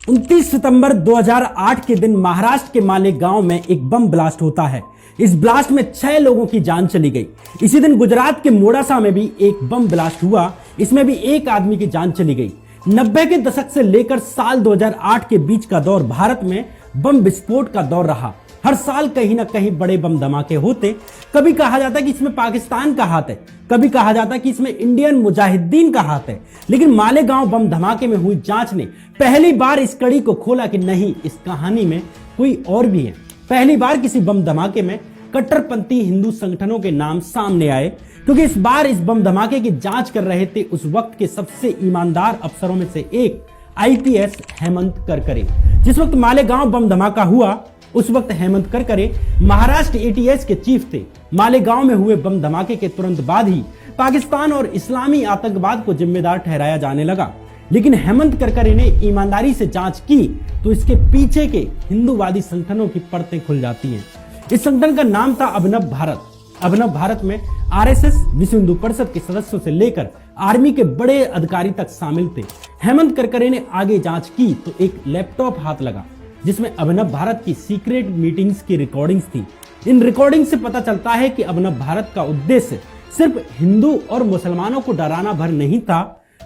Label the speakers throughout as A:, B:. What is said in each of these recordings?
A: 29 सितंबर 2008 के दिन महाराष्ट्र के मालेगांव में एक बम ब्लास्ट होता है। इस ब्लास्ट में 6 लोगों की जान चली गई। इसी दिन गुजरात के मोडासा में भी एक बम ब्लास्ट हुआ, इसमें भी एक आदमी की जान चली गई। 90 के दशक से लेकर साल 2008 के बीच का दौर भारत में बम विस्फोट का दौर रहा। हर साल कहीं ना कहीं बड़े बम धमाके होते। कभी कहा जाता कि इसमें पाकिस्तान का हाथ है, कभी कहा जाता कि इसमें इंडियन मुजाहिदीन का हाथ है। लेकिन मालेगांव बम धमाके में हुई जांच ने पहली बार इस कड़ी को खोला कि नहीं, इस कहानी में कोई और भी है। पहली बार किसी बम धमाके में कट्टरपंथी हिंदू संगठनों के नाम सामने आए, क्योंकि इस बार इस बम धमाके की जांच कर रहे थे उस वक्त के सबसे ईमानदार अफसरों में से एक आईपीएस हेमंत करकरे। जिस वक्त मालेगांव बम धमाका हुआ उस वक्त हेमंत करकरे महाराष्ट्र एटीएस के चीफ थे। मालेगांव में हुए बम धमाके के तुरंत बाद ही पाकिस्तान और इस्लामी आतंकवाद को जिम्मेदार ठहराया जाने लगा। लेकिन हेमंत करकरे ने ईमानदारी से जांच की तो इसके पीछे के हिंदूवादी संगठनों की परतें खुल जाती हैं। इस संगठन का नाम था अभिनव भारत। अभिनव भारत में आरएसएस, विश्व हिंदू परिषद के सदस्यों से लेकर आर्मी के बड़े अधिकारी तक शामिल थे। हेमंत करकरे ने आगे जांच की तो एक लैपटॉप हाथ लगा जिसमें अभिनव भारत की सीक्रेट मीटिंग्स की रिकॉर्डिंग्स थी। इन रिकॉर्डिंग से पता चलता है कि अभिनव भारत का उद्देश्य सिर्फ हिंदू और मुसलमानों को डराना भर नहीं था,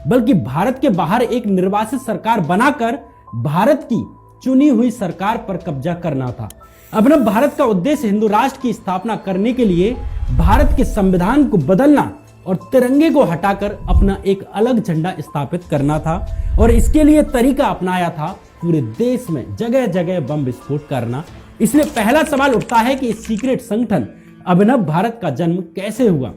A: बल्कि भारत के बाहर एक निर्वासित सरकार बनाकर भारत की चुनी हुई सरकार पर कब्जा करना था। अभिनव भारत का उद्देश्य हिंदू राष्ट्र की स्थापना करने के लिए भारत के संविधान को बदलना और तिरंगे को हटाकर अपना एक अलग झंडा स्थापित करना था। और इसके लिए तरीका अपनाया था पूरे देश में जगह जगह बम विस्फोट करना। इसलिए पहला सवाल उठता है कि इस सीक्रेट संगठन अभिनव भारत का जन्म कैसे हुआ?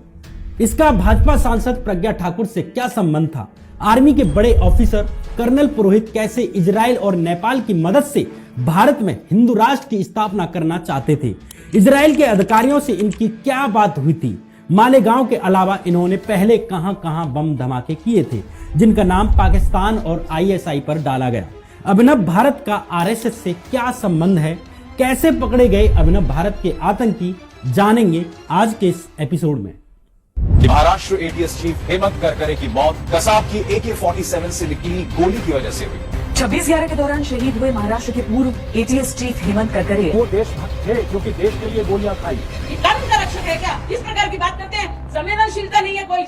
A: इसका भाजपा सांसद प्रज्ञा ठाकुर से क्या संबंध था? आर्मी के बड़े ऑफिसर कर्नल पुरोहित कैसे इजराइल और नेपाल की मदद से भारत में हिंदू राष्ट्र की स्थापना करना चाहते थे? इजराइल के अधिकारियों से इनकी क्या बात हुई थी? मालेगांव के अलावा इन्होंने पहले कहां कहां बम धमाके किए थे जिनका नाम पाकिस्तान और आईएसआई पर डाला गया? अभिनव भारत का आरएसएस से क्या संबंध है? कैसे पकड़े गए अभिनव भारत के आतंकी? जानेंगे आज के इस एपिसोड में।
B: महाराष्ट्र एटीएस चीफ हेमंत करकरे की मौत कसाब की AK-47 से निकली गोली की वजह से हुई।
C: 26/11 के दौरान शहीद हुए महाराष्ट्र के पूर्व एटीएस चीफ हेमंत करकरे
D: वो देशभक्त थे क्योंकि देश के लिए गोलियां खाई।
E: कानून का रक्षक है क्या? इस प्रकार की बात करते हैं? संवेदनशीलता नहीं है कोई।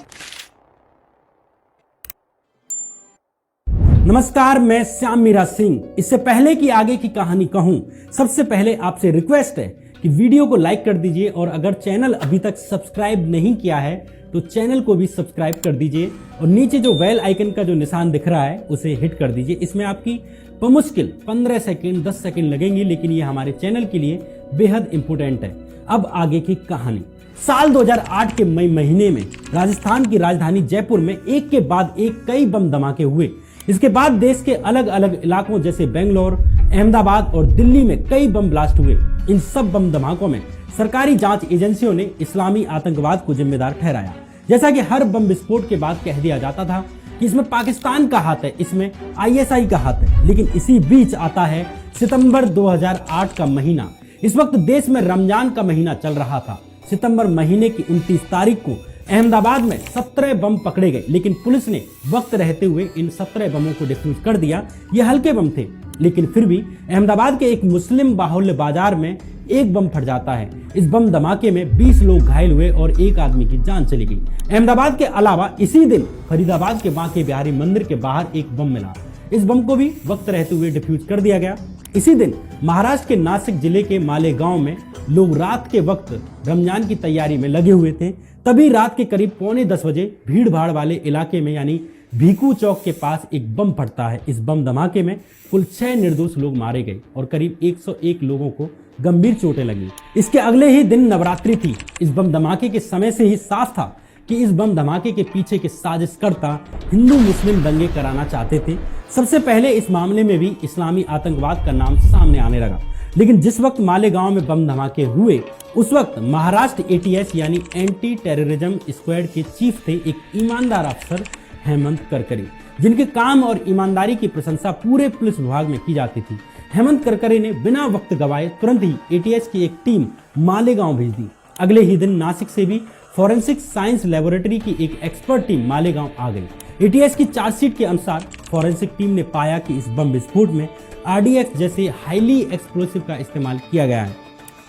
A: नमस्कार, मैं श्याम मीरा सिंह। इससे पहले कि आगे की कहानी कहूं, सबसे पहले आपसे रिक्वेस्ट है कि वीडियो को लाइक कर दीजिए और अगर चैनल अभी तक सब्सक्राइब नहीं किया है तो चैनल को भी सब्सक्राइब कर दीजिए और नीचे जो बेल आइकन का जो निशान दिख रहा है उसे हिट कर दीजिए। इसमें आपकी बमुश्किल 15 सेकंड 10 सेकंड लगेंगे, लेकिन ये हमारे चैनल के लिए बेहद इंपोर्टेंट है। अब आगे की कहानी। साल 2008 के मई महीने में राजस्थान की राजधानी जयपुर में एक के बाद एक कई बम धमाके हुए। इसके बाद देश के अलग अलग इलाकों जैसे बेंगलोर, अहमदाबाद और दिल्ली में कई बम ब्लास्ट हुए। इन सब बम धमाकों में सरकारी जांच एजेंसियों ने इस्लामी आतंकवाद को जिम्मेदार ठहराया। जैसा कि हर बम विस्फोट के बाद कह दिया जाता था कि इसमें पाकिस्तान का हाथ है, इसमें आईएसआई का हाथ है। लेकिन इसी बीच आता है सितंबर 2008 का महीना। इस वक्त देश में रमजान का महीना चल रहा था। सितंबर महीने की 29 तारीख को अहमदाबाद में 17 बम पकड़े गए, लेकिन पुलिस ने वक्त रहते हुए इन 17 बमों को डिफ्यूज कर दिया। ये हल्के बम थे, लेकिन फिर भी अहमदाबाद के एक मुस्लिम बाहुल्य बाजार में एक बम फट जाता है। इस बम धमाके में 20 लोग घायल हुए और एक आदमी की जान चली गई। अहमदाबाद के अलावा इसी दिन फरीदाबाद के बांके बिहारी मंदिर के बाहर एक बम मिला। इस बम को भी वक्त रहते हुए डिफ्यूज कर दिया गया। इसी दिन महाराष्ट्र के नासिक जिले के मालेगांव में लोग रात के वक्त रमजान की तैयारी में लगे हुए थे। तभी रात के करीब 9:45 बजे भीड़ भाड़ वाले इलाके में यानी भीकू चौक के पास एक बम फटता है। इस बम धमाके में कुल 6 निर्दोष लोग मारे गए और करीब 101 लोगों को गंभीर चोटें लगी। इसके अगले ही दिन नवरात्रि थी। इस बम धमाके के समय से ही साफ था कि इस बम धमाके के पीछे के साजिशकर्ता हिंदू मुस्लिम दंगे कराना चाहते थे। सबसे पहले इस मामले में भी इस्लामी आतंकवाद का नाम सामने आने लगा। लेकिन जिस वक्त मालेगांव में बम धमाके हुए उस वक्त महाराष्ट्र एटीएस यानी एंटी टेररिज्म स्क्वाड के चीफ थे एक ईमानदार अफसर हेमंत करकरे, जिनके काम और ईमानदारी की प्रशंसा पूरे पुलिस विभाग में की जाती थी। हेमंत करकरे ने बिना वक्त गवाए तुरंत ही एटीएस की एक टीम मालेगांव भेज दी। अगले ही दिन नासिक से भी फॉरेंसिक साइंस लेबोरेटरी की एक एक्सपर्ट टीम मालेगांव आ गई। एटीएस की चार्जशीट के अनुसार फॉरेंसिक टीम ने पाया कि इस बम विस्फोट में RDX जैसे हाईली एक्सप्लोसिव का इस्तेमाल किया गया है।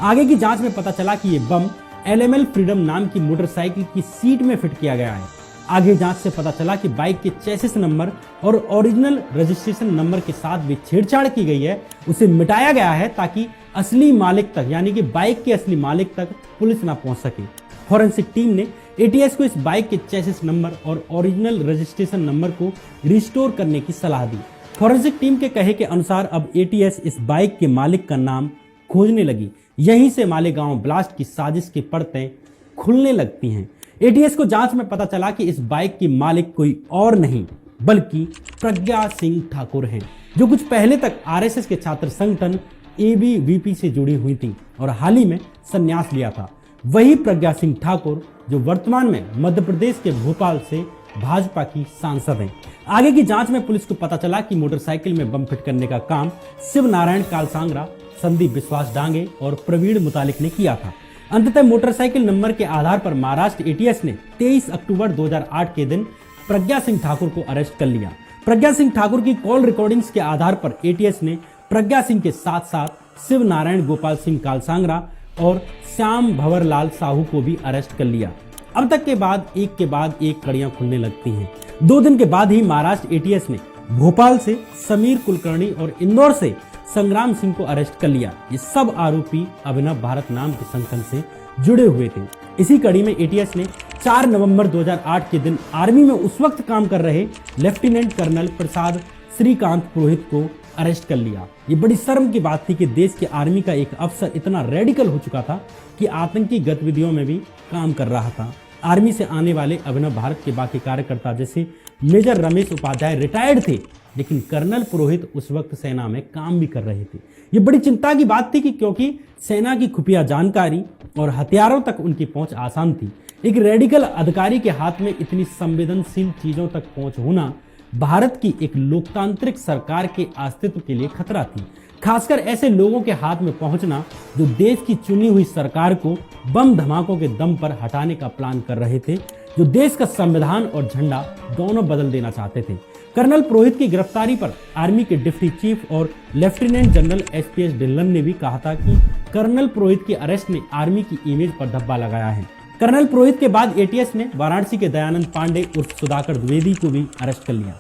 A: आगे की जांच में पता चला कि ये बम LML फ्रीडम नाम की मोटरसाइकिल की सीट में फिट किया गया है। आगे जांच से पता चला कि बाइक के चेसिस नंबर और ओरिजिनल रजिस्ट्रेशन नंबर के साथ भी छेड़छाड़ की गई है, उसे मिटाया गया है ताकि असली मालिक तक यानी कि बाइक के असली मालिक तक पुलिस ना पहुंच सके। फॉरेंसिक टीम ने ATS को इस बाइक के चेसिस नंबर और ओरिजिनल रजिस्ट्रेशन नंबर को रिस्टोर करने की सलाह दी। फॉरेंसिक टीम के कहे के अनुसार अब ATS इस बाइक के मालिक का नाम खोजने लगी। यहीं से मालेगांव ब्लास्ट की साजिश की परतें खुलने लगती हैं। ATS को जांच में पता चला कि इस बाइक की मालिक कोई और नहीं बल्कि प्रज्ञा सिंह ठाकुर हैं, जो कुछ पहले तक RSS के छात्र संगठन ABVP से जुड़ी हुई थी और हाल ही में संन्यास लिया था। वही प्रज्ञा सिंह ठाकुर जो वर्तमान में मध्य प्रदेश के भोपाल से भाजपा की सांसद हैं। आगे की जांच में पुलिस को पता चला कि मोटरसाइकिल में बम फिट करने का काम शिव नारायण कालसांगरा, संदीप विश्वास डांगे और प्रवीण मुतालिक ने किया था। अंततः मोटरसाइकिल नंबर के आधार पर महाराष्ट्र ATS ने 23 अक्टूबर 2008 के दिन प्रज्ञा सिंह ठाकुर को अरेस्ट कर लिया। प्रज्ञा सिंह ठाकुर की कॉल रिकॉर्डिंग्स के आधार पर ATS ने प्रज्ञा सिंह के साथ साथ शिव नारायण गोपाल सिंह कालसांगरा और श्याम भंवरलाल साहू को भी अरेस्ट कर लिया। अब तक के बाद एक कड़ियां खुलने लगती हैं। 2 दिन के बाद ही महाराष्ट्र ATS ने भोपाल से समीर कुलकर्णी और इंदौर से संग्राम सिंह को अरेस्ट कर लिया। ये सब आरोपी अभिनव भारत नाम के संगठन से जुड़े हुए थे। इसी कड़ी में ATS ने 4 नवंबर 2008 के दिन आर्मी में उस वक्त काम कर रहे लेफ्टिनेंट कर्नल प्रसाद श्रीकांत पुरोहित को अरेस्ट कर लिया। ये बड़ी शर्म की बात थी कि देश के आर्मी का एक अफसर इतना रेडिकल हो चुका था कि आतंकी गतिविधियों में भी काम कर रहा था। आर्मी से आने वाले अभिनव भारत के बाकी कार्यकर्ता जैसे मेजर रमेश उपाध्याय रिटायर्ड थे, लेकिन कर्नल पुरोहित उस वक्त सेना में काम भी कर रहे थे। ये बड़ी चिंता की बात थी कि क्योंकि सेना की खुफिया जानकारी और हथियारों तक उनकी पहुंच आसान थी। एक रेडिकल अधिकारी के हाथ में इतनी संवेदनशील चीजों तक पहुंच होना भारत की एक लोकतांत्रिक सरकार के अस्तित्व के लिए खतरा थी। खासकर ऐसे लोगों के हाथ में पहुंचना जो देश की चुनी हुई सरकार को बम धमाकों के दम पर हटाने का प्लान कर रहे थे, जो देश का संविधान और झंडा दोनों बदल देना चाहते थे। कर्नल पुरोहित की गिरफ्तारी पर आर्मी के डिप्टी चीफ और लेफ्टिनेंट जनरल SPS ढिल्लन ने भी कहा था कि कर्नल पुरोहित की अरेस्ट ने आर्मी की इमेज पर धब्बा लगाया है। कर्नल पुरोहित के बाद ATS ने वाराणसी के दयानंद पांडे उर्फ सुधाकर द्विवेदी को भी अरेस्ट कर लिया।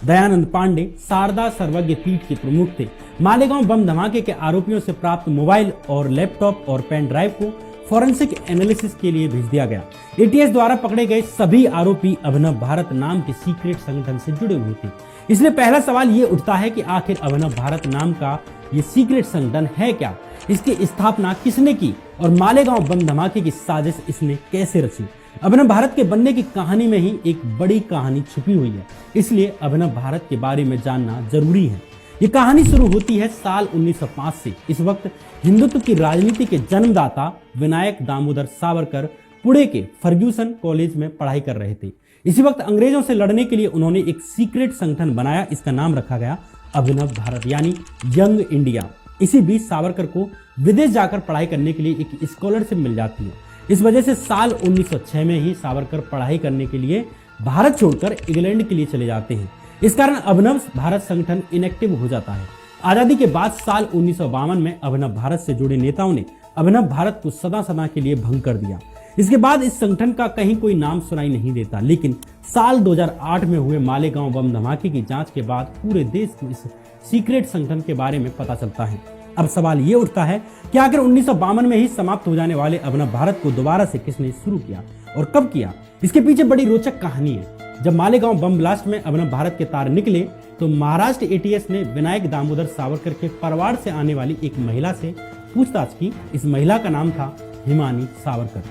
A: दयानंद पांडे शारदा सर्वज्ञ पीठ के प्रमुख थे। मालेगांव बम धमाके के आरोपियों से प्राप्त मोबाइल और लैपटॉप और पेन ड्राइव को फॉरेंसिक एनालिसिस के लिए भेज दिया गया। ATS द्वारा पकड़े गए सभी आरोपी अभिनव भारत नाम के सीक्रेट संगठन से जुड़े हुए थे। इसलिए पहला सवाल ये उठता है कि आखिर अभिनव भारत नाम का ये सीक्रेट संगठन है क्या, इसकी स्थापना किसने की और मालेगांव बम धमाके की साजिश इसने कैसे रची। अभिनव भारत के बनने की कहानी में ही एक बड़ी कहानी छुपी हुई है, इसलिए अभिनव भारत के बारे में जानना जरूरी है। ये कहानी शुरू होती है साल 1905 से। इस वक्त हिंदुत्व की राजनीति के जन्मदाता विनायक दामोदर सावरकर पुणे के फर्ग्यूसन कॉलेज में पढ़ाई कर रहे थे। इसी वक्त अंग्रेजों से लड़ने के लिए उन्होंने एक सीक्रेट संगठन बनाया। इसका नाम रखा गया अभिनव भारत यानी यंग इंडिया। इसी बीच सावरकर को विदेश जाकर पढ़ाई करने के लिए एक स्कॉलरशिप मिल जाती है। इस वजह से साल 1906 में ही सावरकर पढ़ाई करने के लिए भारत छोड़कर इंग्लैंड के लिए चले जाते हैं। इस कारण अभिनव भारत संगठन इनएक्टिव हो जाता है। आजादी के बाद साल 1952 में अभिनव भारत से जुड़े नेताओं ने अभिनव भारत को सदा सदा के लिए भंग कर दिया। इसके बाद इस संगठन का कहीं कोई नाम सुनाई नहीं देता, लेकिन साल 2008 में हुए मालेगांव बम धमाके की जांच के बाद पूरे देश को इस सीक्रेट संगठन के बारे में पता चलता है। अब सवाल ये उठता है कि आखिर 1952 में ही समाप्त हो जाने वाले अभिनव भारत को दोबारा से किसने शुरू किया और कब किया। इसके पीछे बड़ी रोचक कहानी है। जब मालेगांव बम ब्लास्ट में अभिनव भारत के तार निकले तो महाराष्ट्र ATS ने विनायक दामोदर सावरकर के परिवार से आने वाली एक महिला से पूछताछ की। इस महिला का नाम था हिमानी सावरकर।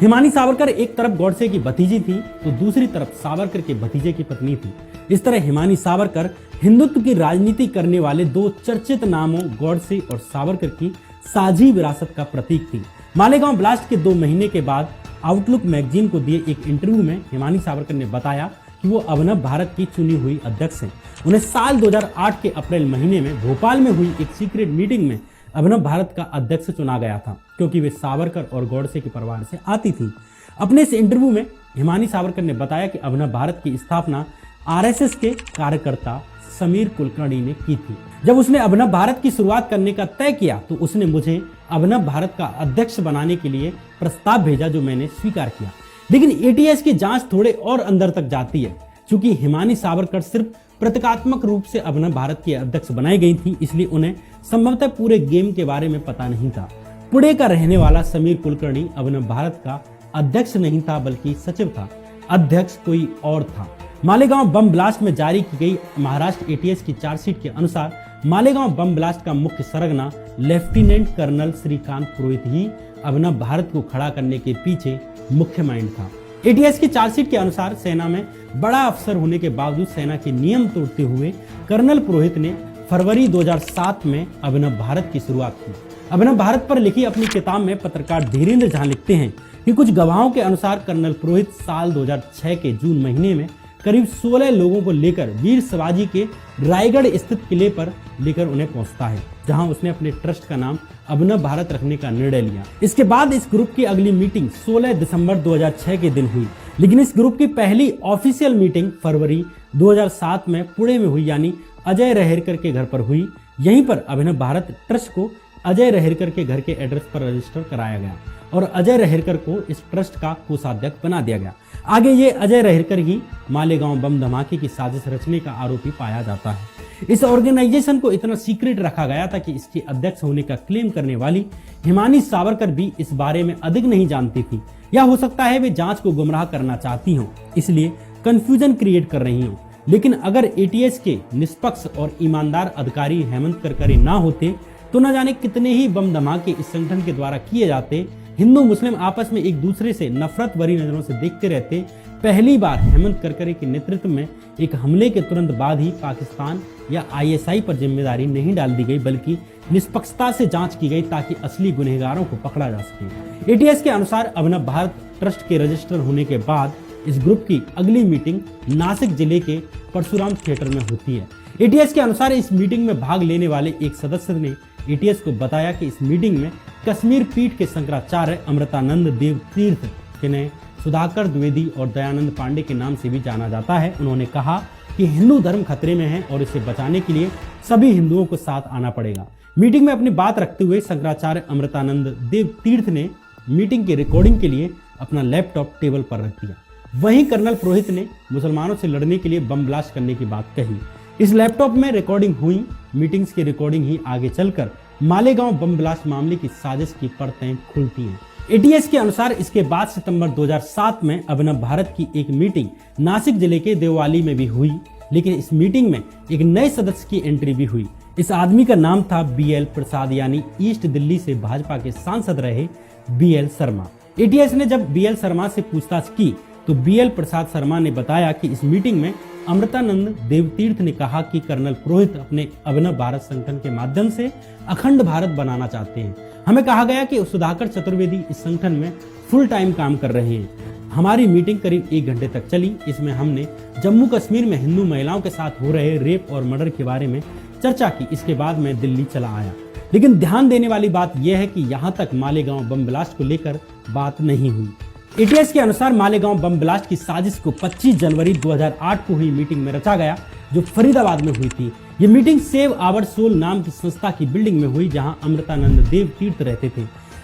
A: हिमानी सावरकर एक तरफ गॉडसे की भतीजी थी तो दूसरी तरफ सावरकर के भतीजे की पत्नी थी। इस तरह हिमानी सावरकर हिंदुत्व की राजनीति करने वाले दो चर्चित नामों गॉडसे और सावरकर की साझी विरासत का प्रतीक थी। मालेगांव ब्लास्ट के 2 महीने के बाद आउटलुक मैगजीन को दिए एक इंटरव्यू में हिमानी सावरकर ने बताया कि वो अभिनव भारत की चुनी हुई अध्यक्ष हैं। उन्हें साल 2008 के अप्रैल महीने में भोपाल में हुई एक सीक्रेट मीटिंग में अभिनव भारत का अध्यक्ष चुना गया था, क्योंकि वे सावरकर और गॉडसे के परिवार से आती थी। अपने इस इंटरव्यू में हिमानी सावरकर ने बताया कि अभिनव भारत की स्थापना आरएसएस के कार्यकर्ता समीर कुलकर्णी ने की थी। जब उसने अभिनव भारत की शुरुआत करने का तय किया तो उसने मुझे अभिनव भारत का अध्यक्ष बनाने के लिए प्रस्ताव भेजा, जो मैंने स्वीकार किया। लेकिन एटीएस की जांच थोड़े और अंदर तक जाती है। चूंकि हिमानी सावरकर सिर्फ प्रतीकात्मक रूप से अभिनव भारत की अध्यक्ष बनाई गई थी, इसलिए उन्हें संभवतः पूरे गेम के बारे में पता नहीं था। पुणे का रहने वाला समीर कुलकर्णी अभिनव भारत का अध्यक्ष नहीं था, बल्कि सचिव था। अध्यक्ष कोई और था। मालेगांव बम ब्लास्ट में जारी की गई महाराष्ट्र एटीएस की चार्जशीट के अनुसार मालेगांव बम ब्लास्ट का मुख्य सरगना लेफ्टिनेंट कर्नल श्रीकांत पुरोहित ही अभिनव भारत को खड़ा करने के पीछे मुख्य माइंड था। एटीएस की चार्जशीट के अनुसार सेना में बड़ा अफसर होने के बावजूद सेना के नियम तोड़ते हुए कर्नल पुरोहित ने फरवरी 2007 में अभिनव भारत की शुरुआत की। अभिनव भारत पर लिखी अपनी किताब में पत्रकार धीरेन्द्र झा लिखते हैं कि कुछ गवाहों के अनुसार कर्नल पुरोहित साल 2006 के जून महीने में करीब 16 लोगों को लेकर वीर शिवाजी के रायगढ़ स्थित किले पर लेकर उन्हें पहुंचता है, जहां उसने अपने ट्रस्ट का नाम अभिनव भारत रखने का निर्णय लिया। इसके बाद इस ग्रुप की अगली मीटिंग 16 दिसंबर 2006 के दिन हुई, लेकिन इस ग्रुप की पहली ऑफिशियल मीटिंग फरवरी 2007 में पुणे में हुई, यानी अजय रहेरकर के घर पर हुई। यहीं पर अभिनव भारत ट्रस्ट को अजय रहेरकर के घर के एड्रेस पर रजिस्टर कराया गया और अजय रहेरकर को इस ट्रस्ट का कोषाध्यक्ष बना दिया गया। आगे ये अजय रहेरकर ही मालेगांव बम धमाके की साजिश रचने का आरोपी पाया जाता है। इस ऑर्गेनाइजेशन को इतना सीक्रेट रखा गया था कि इसके अध्यक्ष होने का क्लेम करने वाली हिमानी सावरकर भी इस बारे में अधिक नहीं जानती थी, या हो सकता है वे जांच को गुमराह करना चाहती हों, इसलिए कंफ्यूजन क्रिएट कर रही हों। लेकिन अगर एटीएस के निष्पक्ष और ईमानदार अधिकारी हेमंत करकरे ना होते तो न जाने कितने ही बम धमाके इस संगठन के द्वारा किए जाते। हिंदू मुस्लिम आपस में एक दूसरे से नफरत भरी नजरों से देखते रहते। पहली बार हेमंत करकरे के नेतृत्व में एक हमले के तुरंत बाद ही पाकिस्तान या आईएसआई पर जिम्मेदारी नहीं डाल दी गई, बल्कि निष्पक्षता से जांच की गई ताकि असली गुनहगारों को पकड़ा जा सके। एटीएस के अनुसार अभिनव भारत ट्रस्ट के रजिस्टर होने के बाद इस ग्रुप की अगली मीटिंग नासिक जिले के परशुराम थिएटर में होती है। एटीएस के अनुसार इस मीटिंग में भाग लेने वाले एक सदस्य ने एटीएस को बताया कि इस मीटिंग में कश्मीर पीठ के शंकराचार्य अमृतानंद देव तीर्थ, जिन्हें सुधाकर द्विवेदी और दयानंद पांडे के नाम से भी जाना जाता है, उन्होंने कहा कि हिंदू धर्म खतरे में है और इसे बचाने के लिए सभी हिंदुओं को साथ आना पड़ेगा। मीटिंग में अपनी बात रखते हुए शंकराचार्य अमृतानंद देव तीर्थ ने मीटिंग की रिकॉर्डिंग के लिए अपना लैपटॉप टेबल पर रख दिया। वहीं कर्नल पुरोहित ने मुसलमानों से लड़ने के लिए बम ब्लास्ट करने की बात कही। इस लैपटॉप में रिकॉर्डिंग हुई मीटिंग्स की रिकॉर्डिंग ही आगे चलकर मालेगांव बम ब्लास्ट मामले की साजिश की परतें खुलती हैं। एटीएस के अनुसार इसके बाद सितंबर 2007 में अभिनव भारत की एक मीटिंग नासिक जिले के देववाली में भी हुई, लेकिन इस मीटिंग में एक नए सदस्य की एंट्री भी हुई। इस आदमी का नाम था बीएल प्रसाद, यानी ईस्ट दिल्ली से भाजपा के सांसद रहे बीएल शर्मा। एटीएस ने जब बीएल शर्मा से पूछताछ की तो बीएल प्रसाद शर्मा ने बताया कि इस मीटिंग में अमृतानंद देवतीर्थ ने कहा कि कर्नल पुरोहित अपने अभिनव भारत संगठन के माध्यम से अखंड भारत बनाना चाहते हैं। हमें कहा गया कि सुधाकर चतुर्वेदी इस संगठन में फुल टाइम काम कर रहे हैं। हमारी मीटिंग करीब 1 घंटे तक चली। इसमें हमने जम्मू कश्मीर में हिंदू महिलाओं के साथ हो रहे रेप और मर्डर के बारे में चर्चा की। इसके बाद मैं दिल्ली चला आया। लेकिन ध्यान देने वाली बात यह है कि यहाँ तक मालेगांव बम ब्लास्ट को लेकर बात नहीं हुई। एटीएस के अनुसार मालेगांव बम ब्लास्ट की साजिश को 25 जनवरी 2008 को हुई मीटिंग में रचा गया, जो फरीदाबाद में हुई थी। ये मीटिंग सेव आवर सोल नाम की संस्था की बिल्डिंग में हुई, जहां अमृतानंद देव तीर्थ रहते थे।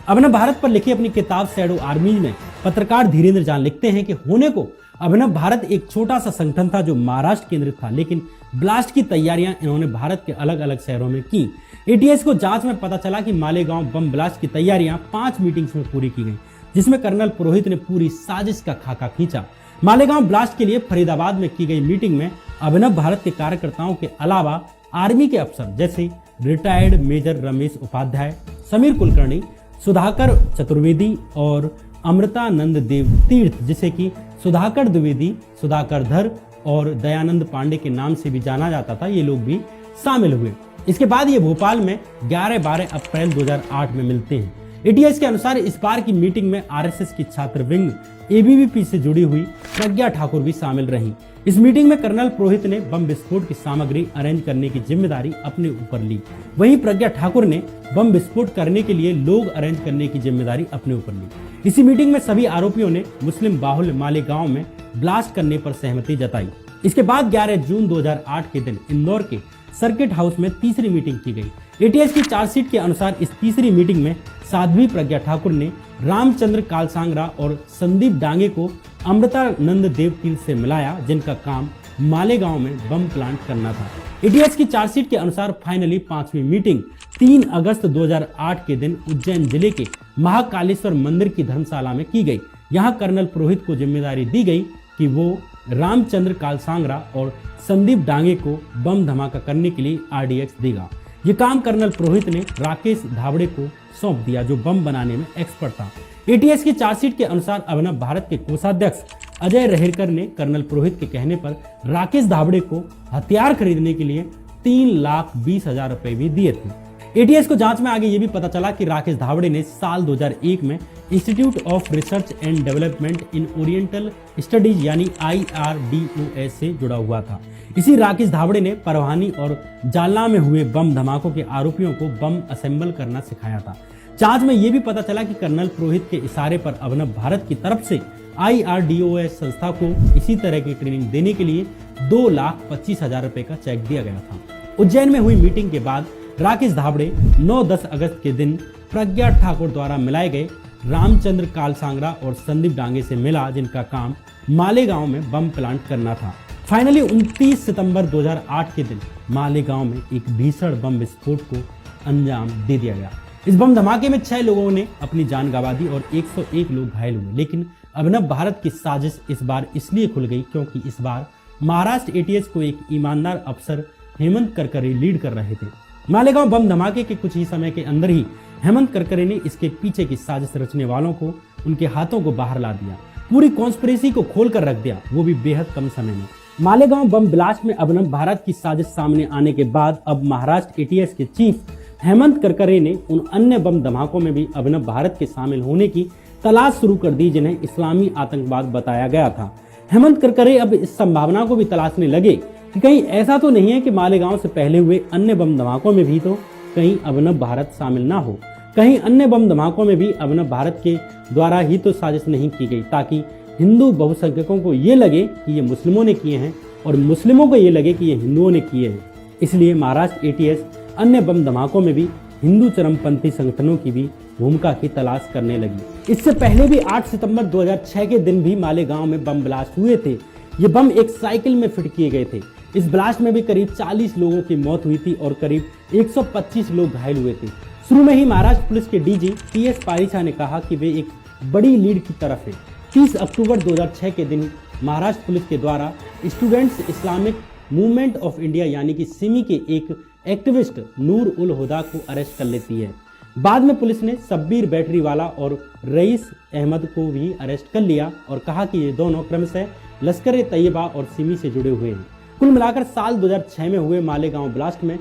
A: अभिनव भारत पर लिखी अपनी किताब शैडो आर्मीज में पत्रकार धीरेन्द्र झा लिखते हैं कि होने को अभिनव भारत एक छोटा सा संगठन था जो महाराष्ट्र केंद्रित था, लेकिन ब्लास्ट की तैयारियां इन्होंने भारत के अलग अलग शहरों में की। एटीएस को जांच में पता चला कि मालेगांव बम ब्लास्ट की तैयारियां 5 मीटिंग्स में पूरी की गई, जिसमें कर्नल पुरोहित ने पूरी साजिश का खाका खींचा। मालेगांव ब्लास्ट के लिए फरीदाबाद में की गई मीटिंग में अभिनव भारत के कार्यकर्ताओं के अलावा आर्मी के अफसर जैसे रिटायर्ड मेजर रमेश उपाध्याय, समीर कुलकर्णी, सुधाकर चतुर्वेदी और अमृतानंद देव तीर्थ, जिसे कि सुधाकर द्विवेदी, सुधाकर धर और दयानंद पांडे के नाम से भी जाना जाता था, ये लोग भी शामिल हुए। इसके बाद ये भोपाल में 11-12 अप्रैल 2008 में मिलते हैं। एटीएस के अनुसार इस बार की मीटिंग में आरएसएस की छात्र विंग एबीवीपी से जुड़ी हुई प्रज्ञा ठाकुर भी शामिल रहीं। इस मीटिंग में कर्नल पुरोहित ने बम विस्फोट की सामग्री अरेंज करने की जिम्मेदारी अपने ऊपर ली। वहीं प्रज्ञा ठाकुर ने बम विस्फोट करने के लिए लोग अरेंज करने की जिम्मेदारी अपने ऊपर ली। इसी मीटिंग में सभी आरोपियों ने मुस्लिम बाहुल्य मालेगांव में ब्लास्ट करने पर सहमति जताई। इसके बाद 11 जून 2008 के दिन इंदौर के सर्किट हाउस में तीसरी मीटिंग की गई। एटीएस की चार्जशीट के अनुसार इस तीसरी मीटिंग में साध्वी प्रज्ञा ठाकुर ने रामचंद्र कालसांगरा और संदीप डांगे को अमृतानंद देवतील से मिलाया, जिनका काम मालेगांव में बम प्लांट करना था। एटीएस की चार्जशीट के अनुसार फाइनली पांचवी मीटिंग 3 अगस्त 2008 के दिन उज्जैन जिले के महाकालेश्वर मंदिर की धर्मशाला में की गई। यहां कर्नल पुरोहित को जिम्मेदारी दी गई कि वो रामचंद्र कालसांगरा और संदीप डांगे को बम धमाका करने के लिए आरडीएक्स देगा। ये काम कर्नल पुरोहित ने राकेश धावड़े को सौंप दिया, जो बम बनाने में एक्सपर्ट था। एटीएस की चार्जशीट के अनुसार अभिनव भारत के कोषाध्यक्ष अजय रहेरकर ने कर्नल पुरोहित के कहने पर राकेश धावड़े को हथियार खरीदने के लिए 3,20,000 रुपए भी दिए थे। एटीएस को जांच में आगे ये भी पता चला कि राकेश धावड़े ने साल 2001 में institute of research and development in oriental studies यानी IRDOS से जुड़ा हुआ था। इसी राकेश धावड़े ने परवानी और जालना में हुए बम धमाकों के आरोपियों को बम असेंबल करना सिखाया था। जांच में यह भी पता चला कि कर्नल पुरोहित के इशारे पर अभिनव भारत की तरफ से IRDOS संस्था को इसी तरह की ट्रेनिंग देने के लिए 2,25,000 रुपए का चेक दिया गया था। उज्जैन में हुई मीटिंग के बाद राकेश धावड़े 9-10 अगस्त के दिन प्रज्ञा ठाकुर द्वारा मिलाए गए रामचंद्र कालसांगरा और संदीप डांगे से मिला, जिनका काम मालेगांव में बम प्लांट करना था। फाइनली 29 सितंबर 2008 के दिन मालेगांव में एक भीषण बम विस्फोट को अंजाम दे दिया गया। इस बम धमाके में 6 लोगों ने अपनी जान गंवा दी और 101 लोग घायल हुए। लेकिन अभिनव भारत की साजिश इस बार इसलिए खुल गई क्योंकि इस बार महाराष्ट्र एटीएस को एक ईमानदार अफसर हेमंत करकरे लीड कर रहे थे। मालेगांव बम धमाके के कुछ ही समय के अंदर ही हेमंत करकरे ने इसके पीछे की साजिश रचने वालों को उनके हाथों को बाहर ला दिया, पूरी कॉन्स्पिरेसी को खोल कर रख दिया, वो भी बेहद कम समय में। मालेगांव बम ब्लास्ट में अभिनव भारत की साजिश सामने आने के बाद अब महाराष्ट्र एटीएस के चीफ हेमंत करकरे ने उन अन्य बम धमाकों में भी अभिनव भारत के शामिल होने की तलाश शुरू कर दी जिन्हें इस्लामी आतंकवाद बताया गया था। हेमंत करकरे अब इस संभावना को भी तलाशने लगे कि कहीं ऐसा तो नहीं है कि मालेगांव से पहले हुए अन्य बम धमाकों में भी तो कहीं अभिनव भारत शामिल ना हो, कहीं अन्य बम धमाकों में भी अभिनव भारत के द्वारा ही तो साजिश नहीं की गई, ताकि हिंदू बहुसंख्यकों को ये लगे कि ये मुस्लिमों ने किए हैं और मुस्लिमों को ये लगे कि ये हिंदुओं ने किए हैं। इसलिए महाराष्ट्र एटीएस अन्य बम धमाकों में भी हिंदू चरमपंथी संगठनों की भी भूमिका की तलाश करने लगी। इससे पहले भी 8 सितंबर 2006 के दिन भी मालेगांव में बम ब्लास्ट हुए थे। ये बम एक साइकिल में फिट किए गए थे। इस ब्लास्ट में भी करीब 40 लोगों की मौत हुई थी और करीब 125 लोग घायल हुए थे। शुरू में ही महाराष्ट्र पुलिस के डीजी TS पारिशा ने कहा कि वे एक बड़ी लीड की तरफ है। 30 अक्टूबर 2006 के दिन महाराष्ट्र पुलिस के द्वारा students Islamic movement of India यानी कि सिमी के एक एक्टिविस्ट नूर उल हुदा को अरेस्ट कर लेती है। बाद में पुलिस ने शब्बीर बैटरीवाला और रईस अहमद को भी अरेस्ट कर लिया और कहा कि ये दोनों क्रमशः लश्कर ए तैयबा और सिमी से जुड़े हुए हैं। कुल मिलाकर साल 2006 में हुए मालेगांव ब्लास्ट में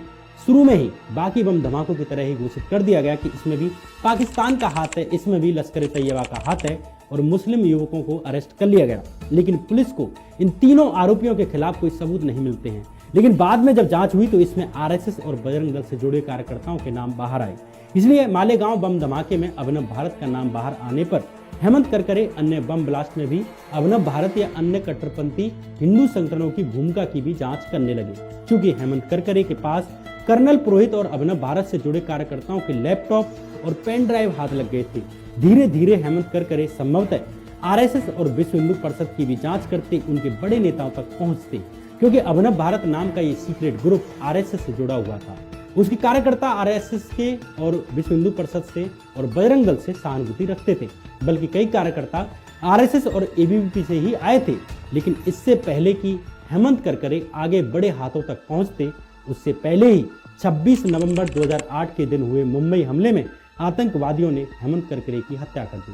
A: शुरू में ही बाकी बम धमाकों की तरह ही घोषित कर दिया गया कि इसमें भी पाकिस्तान का हाथ है, इसमें भी लश्कर ए तैयबा का हाथ है और मुस्लिम युवकों को अरेस्ट कर लिया गया। लेकिन पुलिस को इन तीनों आरोपियों के खिलाफ कोई सबूत नहीं मिलते हैं। लेकिन बाद में जब जांच हुई तो इसमें RSS और बजरंग दल से जुड़े कार्यकर्ताओं के नाम बाहर आए। इसलिए मालेगांव बम धमाके में अभिनव भारत का नाम बाहर आने पर हेमंत करकरे अन्य बम ब्लास्ट में भी अभिनव भारत या अन्य कट्टरपंथी हिंदू संगठनों की भूमिका की भी जांच करने लगे। चूंकि हेमंत करकरे के पास कर्नल पुरोहित और अभिनव भारत से जुड़े कार्यकर्ताओं के लैपटॉप और पेन ड्राइव हाथ लग गए थे, धीरे धीरे हेमंत करकरे संभवतः RSS और विश्व हिंदू परिषद की भी जांच करते उनके बड़े नेताओं तक पहुंचते, क्योंकि अभिनव भारत नाम का ये सीक्रेट ग्रुप RSS से जुड़ा हुआ था। उसके कार्यकर्ता RSS के और विश्व हिंदू परिषद से और बजरंग दल से सहानुभूति रखते थे, बल्कि कई कार्यकर्ता RSS और ABVP से ही आए थे। लेकिन इससे पहले कि हेमंत करकरे आगे बड़े हाथों तक पहुंचते, उससे पहले ही 26 नवंबर 2008 के दिन हुए मुंबई हमले में आतंकवादियों ने हेमंत करकरे की हत्या कर दी।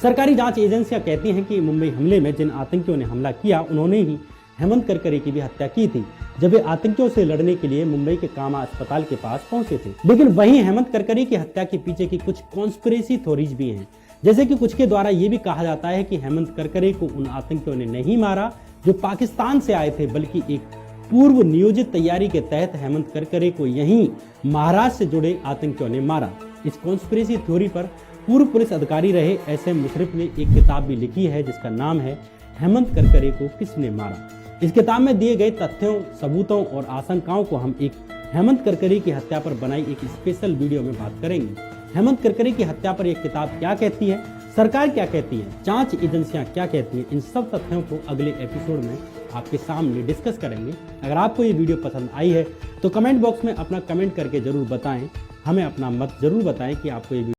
A: सरकारी जांच एजेंसियां कहती हैं कि मुंबई हमले में जिन आतंकियों ने हमला किया उन्होंने ही हेमंत करकरे की भी हत्या की थी, जब वे आतंकियों से लड़ने के लिए मुंबई के कामा अस्पताल के पास पहुंचे थे। लेकिन वहीं हेमंत करकरे की हत्या के पीछे की कुछ कॉन्स्पिरेसी थ्योरीज भी हैं। जैसे कि कुछ के द्वारा ये भी कहा जाता है कि हेमंत करकरे को उन आतंकियों ने नहीं मारा जो पाकिस्तान से आए थे, बल्कि एक पूर्व नियोजित तैयारी के तहत हेमंत करकरे को यहीं महाराष्ट्र से जुड़े आतंकियों ने मारा। इस कॉन्स्पिरेसी थ्योरी पर पूर्व पुलिस अधिकारी रहे SM मुशर्रफ ने एक किताब भी लिखी है जिसका नाम है हेमंत करकरे को किसने मारा। इस किताब में दिए गए तथ्यों, सबूतों और आशंकाओं को हम एक हेमंत करकरे की हत्या पर बनाई एक स्पेशल वीडियो में बात करेंगे। हेमंत करकरे की हत्या पर यह किताब क्या कहती है, सरकार क्या कहती है, जांच एजेंसियां क्या कहती हैं, इन सब तथ्यों को अगले एपिसोड में आपके सामने डिस्कस करेंगे। अगर आपको ये वीडियो पसंद आई है तो कमेंट बॉक्स में अपना कमेंट करके जरूर बताएं, हमें अपना मत जरूर बताएं कि आपको ये